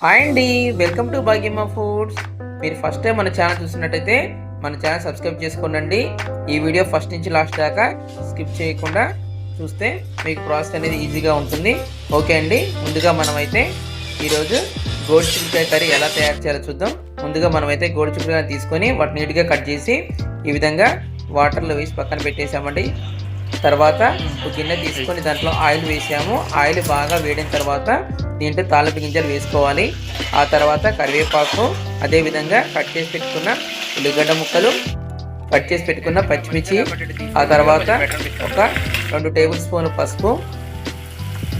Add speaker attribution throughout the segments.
Speaker 1: Hi అండి, welcome to Bhagyamma foods. మీరు first time మన ఛానల్ చూసినట్టయితే మన ఛానల్ సబ్స్క్రైబ్ చేసుకోండి. ఈ వీడియో ఫస్ట్ నుంచి లాస్ట్ దాకా స్కిప్ చేయకుండా చూస్తే మీకు ప్రాసెస్ అనేది ఈజీగా ఉంటుంది. ఓకే అండి, ముందుగా మనమైతే ఈరోజు గోడు చిక్కుడుకాయ కర్రీ ఎలా తయారు చేయాలో చూద్దాం. ముందుగా మనమైతే గోడు చిక్కుడుకాయ తీసుకొని వాటిని నీట్గా కట్ చేసి ఈ విధంగా వాటర్లో వేసి పక్కన పెట్టేసామండి. తర్వాత ఒక గిన్నె తీసుకొని దాంట్లో ఆయిల్ వేసాము. ఆయిల్ బాగా వేడిన తర్వాత దీంట్లో తాలింపు గింజలు వేసుకోవాలి. ఆ తర్వాత కరివేపాకు, అదేవిధంగా కట్ చేసి పెట్టుకున్న ఉల్లిగడ్డ ముక్కలు, కట్ చేసి పెట్టుకున్న పచ్చిమిర్చి, ఆ తర్వాత ఒక 2 టేబుల్ స్పూన్లు పసుపు,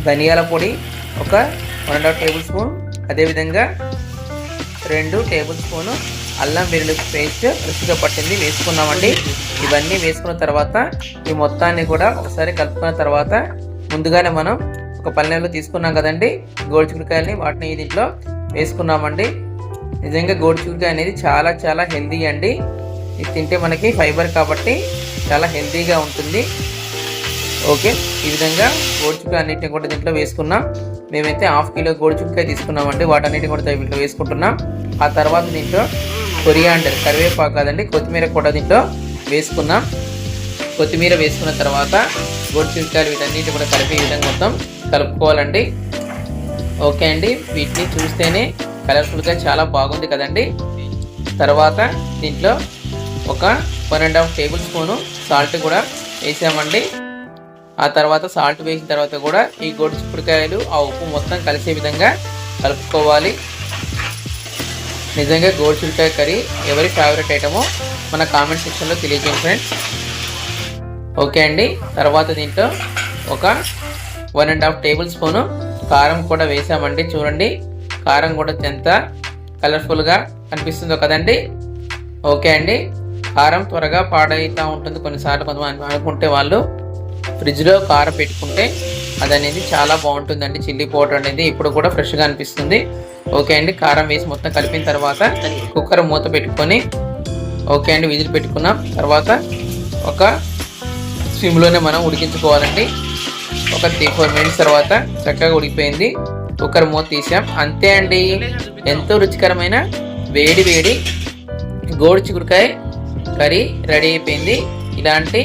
Speaker 1: ధనియాల పొడి ఒక 1.5 టేబుల్ స్పూన్, అదేవిధంగా 2 టేబుల్ స్పూను అల్లం వెల్లుల్లి పేస్ట్ ఫ్రెష్గా పట్టింది వేసుకున్నామండి. ఇవన్నీ వేసుకున్న తర్వాత ఈ మొత్తాన్ని కూడా ఒకసారి కలుపుకున్న తర్వాత ముందుగానే మనం ఒక పళ్ళెంలో తీసుకున్నాం కదండి గోడు చిక్కుడుకాయలని, వాటిని దీంట్లో వేసుకున్నామండి. నిజంగా గోడు చిక్కుడుకాయ అనేది చాలా చాలా హెల్దీ అండి. ఇది తింటే మనకి ఫైబర్ కాబట్టి చాలా హెల్దీగా ఉంటుంది. ఓకే, ఈ విధంగా గోడు చిక్కుడుకాయ అన్నింటిని కూడా దీంట్లో వేసుకున్నాం. మేమైతే 1/2 కిలో గోడు చిక్కుడుకాయ తీసుకున్నామండి. వాటన్నిటిని కూడా దీంట్లో వేసుకుంటున్నాం. ఆ తర్వాత దీంట్లో కొరియాండర్, కరివేపాకు కాదండి, కొత్తిమీర కూడా దీంట్లో వేసుకున్నాం. కొత్తిమీర వేసుకున్న తర్వాత గోడు చిక్కుడుకాయలు వీటన్నిటి కూడా కలిపి ఈ విధంగా మొత్తం కలుపుకోవాలండి. ఓకే అండి, వీటిని చూస్తేనే కలర్ఫుల్గా చాలా బాగుంది కదండి. తర్వాత దీంట్లో ఒక 1.5 టేబుల్ స్పూను సాల్ట్ కూడా వేసామండి. ఆ తర్వాత సాల్ట్ వేసిన తర్వాత కూడా ఈ గోడు చిక్కుడుకాయలు ఆ ఉప్పు మొత్తం కలిసే విధంగా కలుపుకోవాలి. నిజంగా గోడు చిక్కుడుకాయ కర్రీ ఎవరి ఫేవరెట్ ఐటమో మన కామెంట్ సెక్షన్లో తెలియజేయండి ఫ్రెండ్స్. ఓకే అండి, తర్వాత దీంట్లో ఒక 1.5 టేబుల్ స్పూను కారం కూడా వేసామండి. చూడండి కారం కూడా ఎంత కలర్ఫుల్గా కనిపిస్తుందో కదండి. ఓకే అండి, కారం త్వరగా పాడవుతూ ఉంటుంది కొన్నిసార్లు. కొంతమంది అనుకుంటే వాళ్ళు ఫ్రిడ్జ్లో కారం పెట్టుకుంటే అది అనేది చాలా బాగుంటుందండి. చిల్లీ పౌడర్ అనేది ఇప్పుడు కూడా ఫ్రెష్గా అనిపిస్తుంది. ఓకే అండి, కారం వేసి మొత్తం కలిపిన తర్వాత కుక్కర్ మూత పెట్టుకొని ఓకే అండి విజిల్ పెట్టుకున్నాం. తర్వాత ఒక స్విమ్లోనే మనం ఉడికించుకోవాలండి. ఒక 3-4 మినిట్స్ తర్వాత చక్కగా ఉడికిపోయింది. కుక్కర్ మూత తీసాం. అంతే అండి, ఎంతో రుచికరమైన వేడి వేడి గోడు చిక్కుడుకాయ కర్రీ రెడీ అయిపోయింది. ఇలాంటి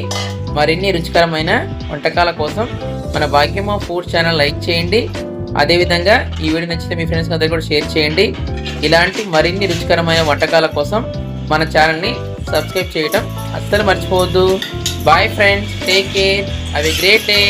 Speaker 1: మరిన్ని రుచికరమైన వంటకాల కోసం మన భాగ్యమ్మ ఫుడ్ ఛానల్ లైక్ చేయండి. అదేవిధంగా ఈ వీడియో నచ్చితే మీ ఫ్రెండ్స్ అందరూ కూడా షేర్ చేయండి. ఇలాంటి మరిన్ని రుచికరమైన వంటకాల కోసం మన ఛానల్ని సబ్స్క్రైబ్ చేయడం అస్సలు మర్చిపోవద్దు. Bye friends, take care, have a great day.